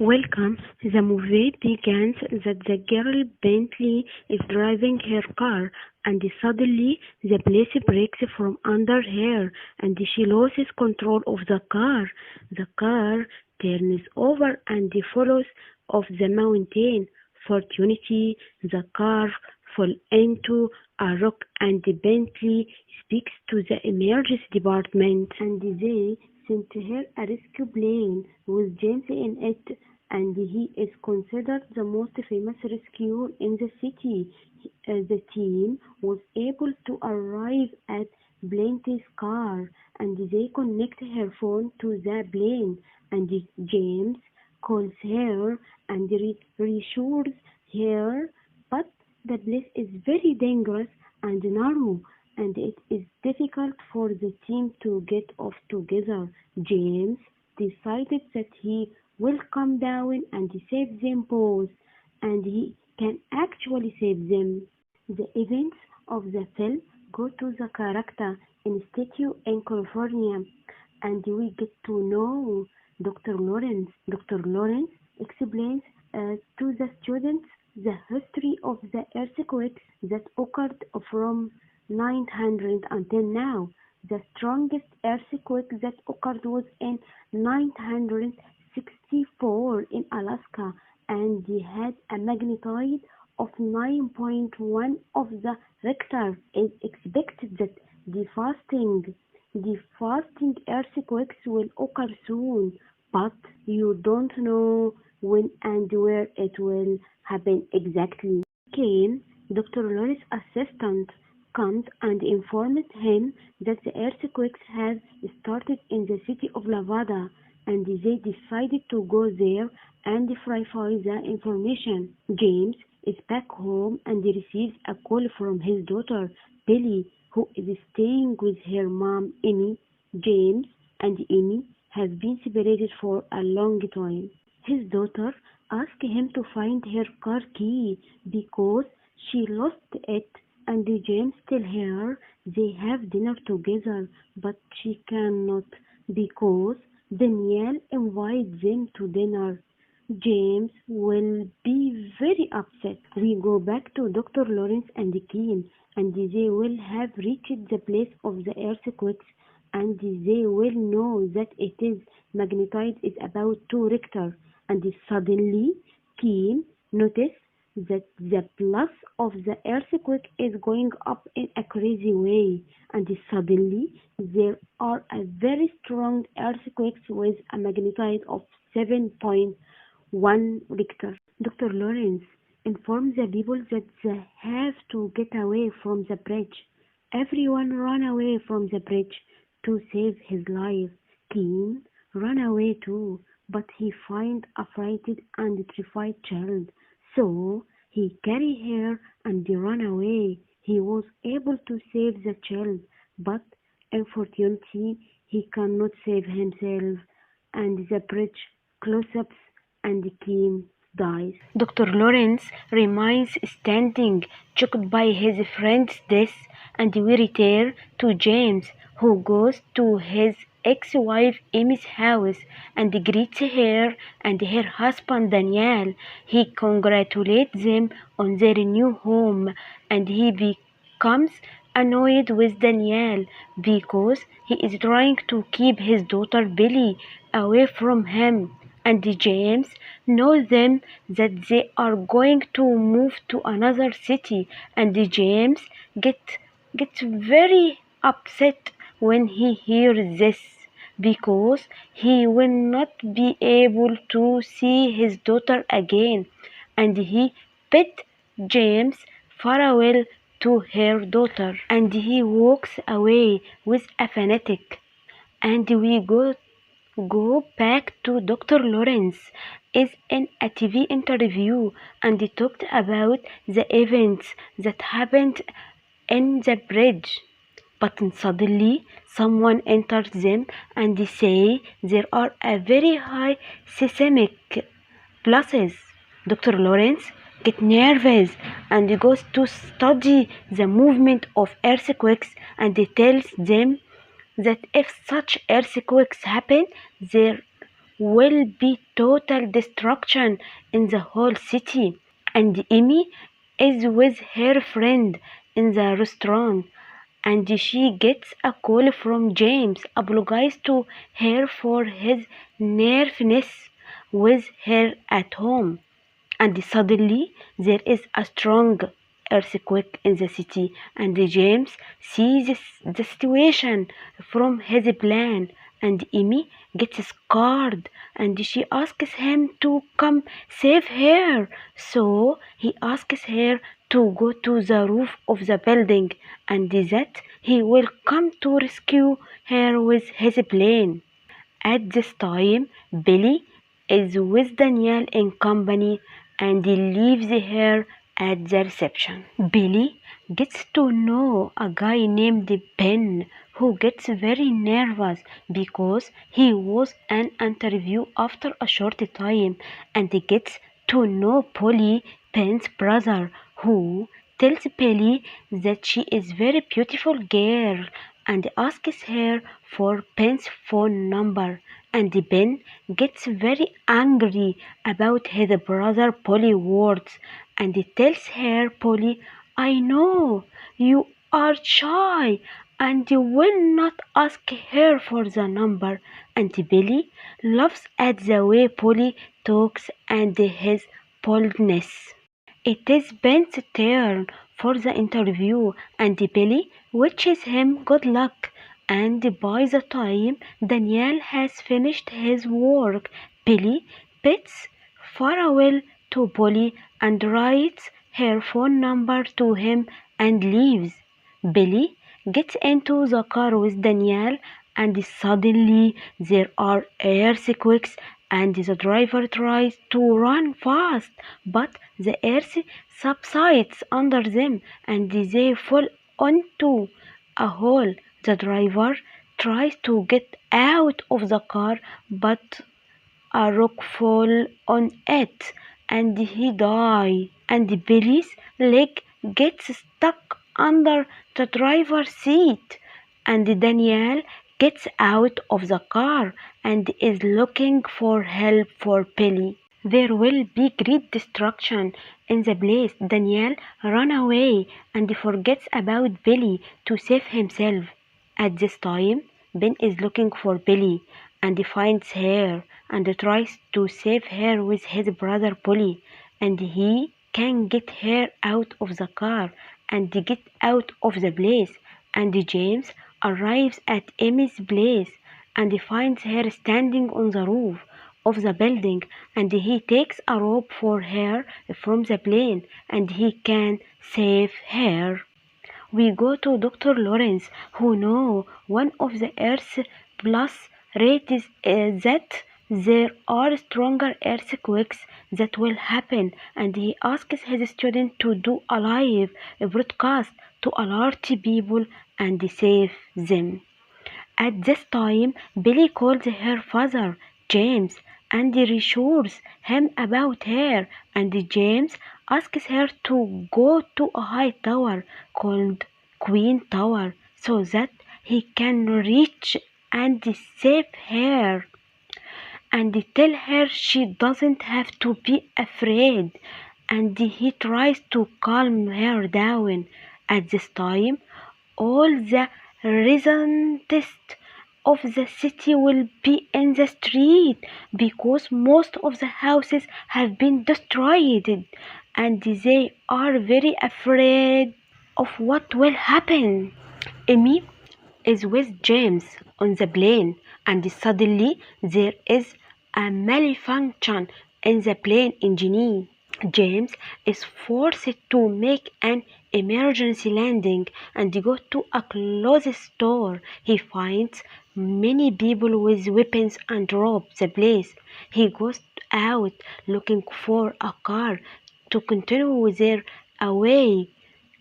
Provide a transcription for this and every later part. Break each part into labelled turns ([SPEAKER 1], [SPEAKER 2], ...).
[SPEAKER 1] Welcome. The movie begins that the girl Bentley is driving her car and suddenly the place breaks from under her and she loses control of the car. The car turns over and follows off the mountain. Fortunately, the car falls into a rock and Bentley speaks to the emergency department and they sent her a rescue plane with James in it and he is considered the most famous rescuer in the city. The team was able to arrive at Blanty's car and they connect her phone to the plane and James calls her and reassures her, but the place is very dangerous and narrow and it is difficult for the team to get off together. James decided that he will come down and save them both, and he can actually save them. The events of the film go to the character institute in California, and we get to know Dr. Lawrence. Dr. Lawrence explains to the students the history of the earthquakes that occurred from 900 until now. The strongest earthquake that occurred was in 964 in Alaska, and they had a magnitude of 9.1 of the Richter. It is expected that devastating earthquakes will occur soon, but you don't know when and where it will happen exactly. Kane, Dr. Lawrence's assistant, comes and informs him that the earthquakes have started in the city of Nevada, and they decided to go there and verify the information. James is back home and receives a call from his daughter, Billy, who is staying with her mom, Amy. James and Amy have been separated for a long time. His daughter asks him to find her car key because she lost it, and James tells her they have dinner together, but she cannot because Danielle invites them to dinner. James will be very upset. We go back to Dr. Lawrence and Kim, and they will have reached the place of the earthquakes, and they will know that it is magnitude is about 2 Richter. And suddenly, Kim notices that the pulse of the earthquake is going up in a crazy way, and suddenly there are a very strong earthquakes with a magnitude of 7.1 Richter. Dr. Lawrence informs the people that they have to get away from the bridge. Everyone run away from the bridge to save his life. Keen ran away too, but he finds a frightened and terrified child. So he carried her and ran away. He was able to save the child, but unfortunately he cannot save himself, and the bridge collapses and Kim dies. Dr. Lawrence remains standing, shocked by his friend's death, and we return to James, who goes to his ex-wife Amy's house and greets her and her husband Daniel. He congratulates them on their new home, and he becomes annoyed with Daniel because he is trying to keep his daughter Billy away from him. And James knows them that they are going to move to another city, and James gets very upset when he hears this because he will not be able to see his daughter again, and he bid James farewell to her daughter, and he walks away with a fanatic. And we go back to Dr. Lawrence is in a TV interview and talked about the events that happened in the bridge. But suddenly someone enters them and they say there are a very high seismic pulses. Dr. Lawrence gets nervous and goes to study the movement of earthquakes, and he tells them that if such earthquakes happen, there will be total destruction in the whole city. And Amy is with her friend in the restaurant, and she gets a call from James apologizing to her for his nervousness with her at home. And suddenly there is a strong earthquake in the city, and James sees the situation from his plan, and Amy gets scared, and she asks him to come save her. So he asks her to go to the roof of the building, and that he will come to rescue her with his plane. At this time, Billy is with Danielle in company, and he leaves her at the reception. Billy gets to know a guy named Ben, who gets very nervous because he was an interview after a short time, and he gets to know Polly, Ben's brother, who tells Billy that she is very beautiful girl and asks her for Ben's phone number. And Ben gets very angry about his brother Polly words, and tells her, Polly, I know you are shy and you will not ask her for the number. And Billy laughs at the way Polly talks and his boldness. It is Ben's turn for the interview, and Billy wishes him good luck. And by the time Daniel has finished his work, Billy bids farewell to Polly and writes her phone number to him and leaves. Billy gets into the car with Daniel, and suddenly there are earthquakes, and the driver tries to run fast, but the earth subsides under them, and they fall onto a hole. The driver tries to get out of the car, but a rock falls on it, and he dies. And Billy's leg gets stuck under the driver's seat, and Danielle gets out of the car and is looking for help for Billy. There will be great destruction in the place. Daniel runs away and forgets about Billy to save himself. At this time, Ben is looking for Billy and finds her and tries to save her with his brother Polly, and he can get her out of the car and get out of the place. And James arrives at Amy's place and finds her standing on the roof of the building, and he takes a rope for her from the plane, and he can save her. We go to Dr. Lawrence, who knows one of the Earth's plus rates that there are stronger earthquakes that will happen, and he asks his students to do a live broadcast to alert people and save them. At this time, Billy calls her father, James, and reassures him about her, and James asks her to go to a high tower called Queen Tower so that he can reach and save her, and tell her she doesn't have to be afraid, and he tries to calm her down. At this time, all the residents of the city will be in the street because most of the houses have been destroyed, and they are very afraid of what will happen. Amy is with James on the plane, and suddenly there is a malfunction in the plane engine. James is forced to make an emergency landing and go to a clothes store. He finds many people with weapons and robs the place. He goes out looking for a car to continue their away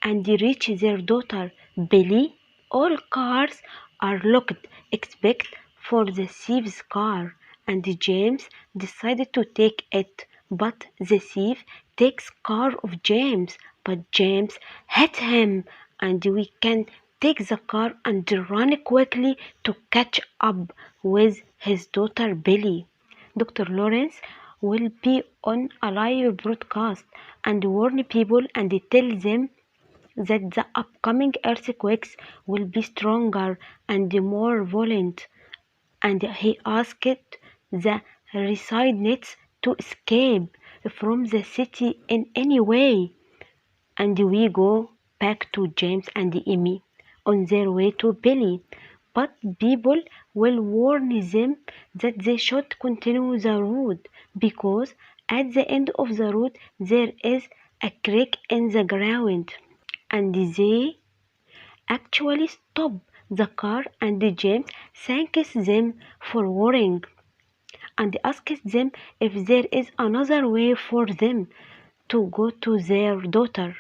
[SPEAKER 1] and reach their daughter, Billy. All cars are locked except for the thief's car, and James decided to take it, but the thief takes car of James, but James hit him, and we can take the car and run quickly to catch up with his daughter Billy. Dr. Lawrence will be on a live broadcast and warn people and tell them that the upcoming earthquakes will be stronger and more violent, and he asked the residents to escape from the city in any way. And we go back to James and Amy on their way to Billy, but people will warn them that they should continue the road because at the end of the road there is a crack in the ground, and they actually stop the car, and James thanks them for warning and asks them if there is another way for them to go to their daughter,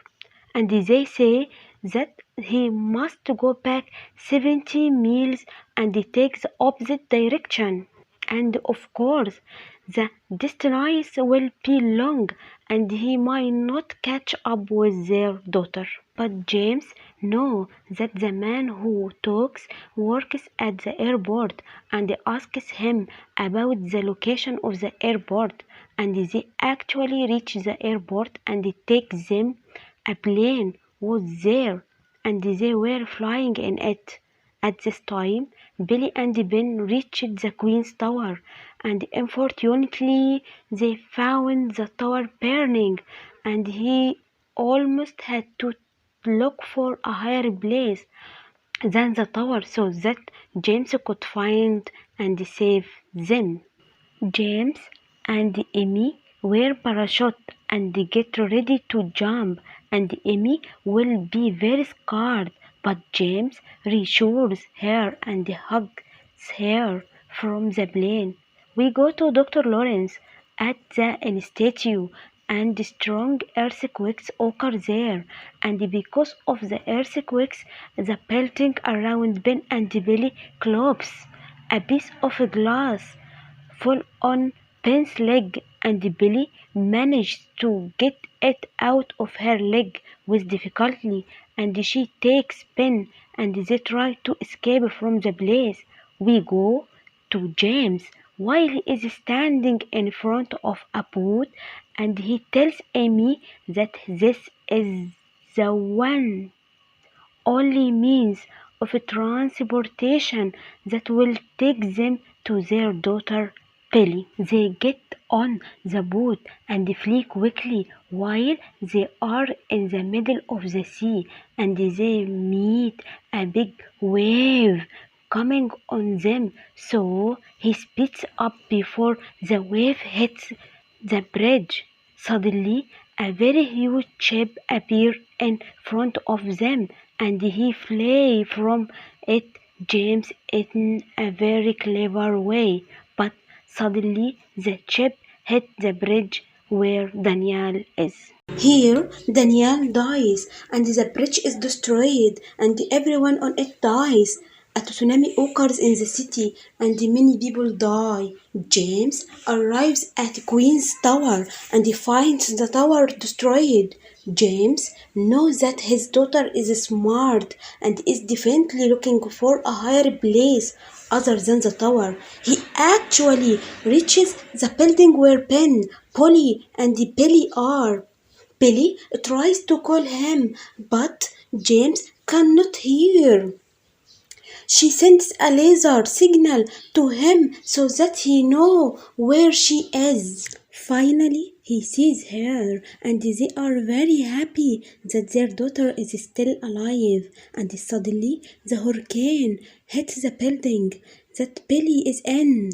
[SPEAKER 1] and they say that he must go back 70 miles and take the opposite direction. And of course, the distance will be long and he might not catch up with their daughter. But James knows that the man who talks works at the airport and asks him about the location of the airport, and they actually reach the airport and take them. A plane was there and they were flying in it. At this time, Billy and Ben reached the Queen's Tower, and unfortunately they found the tower burning, and he almost had to look for a higher place than the tower so that James could find and save them. James and Amy wear parachute and get ready to jump, and Amy will be very scared, but James reassures her and hugs her from the plane. We go to Dr. Lawrence at the institute, and strong earthquakes occur there, and because of the earthquakes the building around Ben and Billy collapses. A piece of glass fall on Ben's leg, and Billy managed to get it out of her leg with difficulty, and she takes Ben and they try to escape from the place. We go to James while he is standing in front of a boat, and he tells Amy that this is the one only means of transportation that will take them to their daughter Billy. They get on the boat and flee quickly while they are in the middle of the sea, and they meet a big wave coming on them, so he speeds up before the wave hits the bridge. Suddenly, a very huge ship appears in front of them, and he flees from it. James in a very clever way, but suddenly the ship hit the bridge where Daniel is. Here, Daniel dies, and the bridge is destroyed, and everyone on it dies. A tsunami occurs in the city, and many people die. James arrives at Queen's Tower, and he finds the tower destroyed. James knows that his daughter is smart and is definitely looking for a higher place other than the tower. He actually reaches the building where Ben, Polly, and Billy are. Billy tries to call him, but James cannot hear. She sends a laser signal to him so that he knows where she is. Finally, he sees her, and they are very happy that their daughter is still alive. And suddenly, the hurricane hits the building that Billy is in,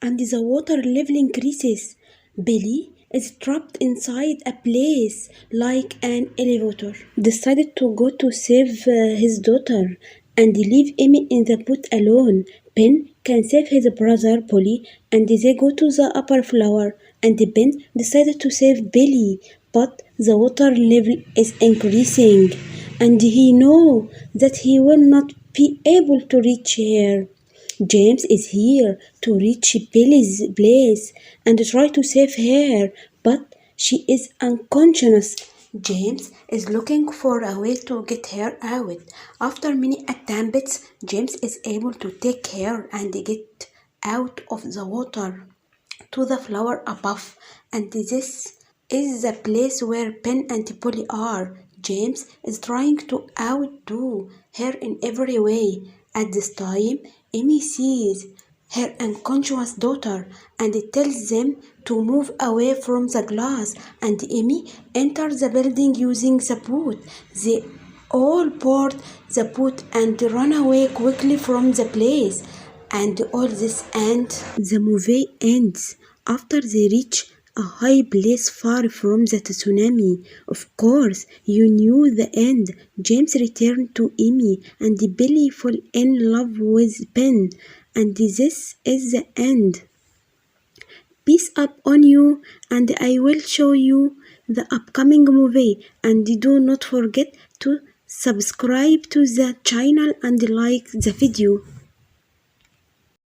[SPEAKER 1] and the water level increases. Billy is trapped inside a place like an elevator. Decided to go to save his daughter and leave Amy in the boat alone. Ben can save his brother Polly, and they go to the upper floor, and Ben decided to save Billy, but the water level is increasing, and he knows that he will not be able to reach her. James is here to reach Billy's place and try to save her, but she is unconscious. James is looking for a way to get her out. After many attempts, James is able to take her and get out of the water. to the floor above, and this is the place where Ben and Polly are. James is trying to outdo her in every way. At this time, Amy sees her unconscious daughter and tells them to move away from the glass, and Amy enters the building using the boot. They all board the boat and run away quickly from the place. And all this, and the movie ends after they reach a high place far from the tsunami. Of course, you knew the end. James returned to Amy and Billy fell in love with Ben. And this is the end. Peace up on you, and I will show you the upcoming movie. And do not forget to subscribe to the channel and like the video.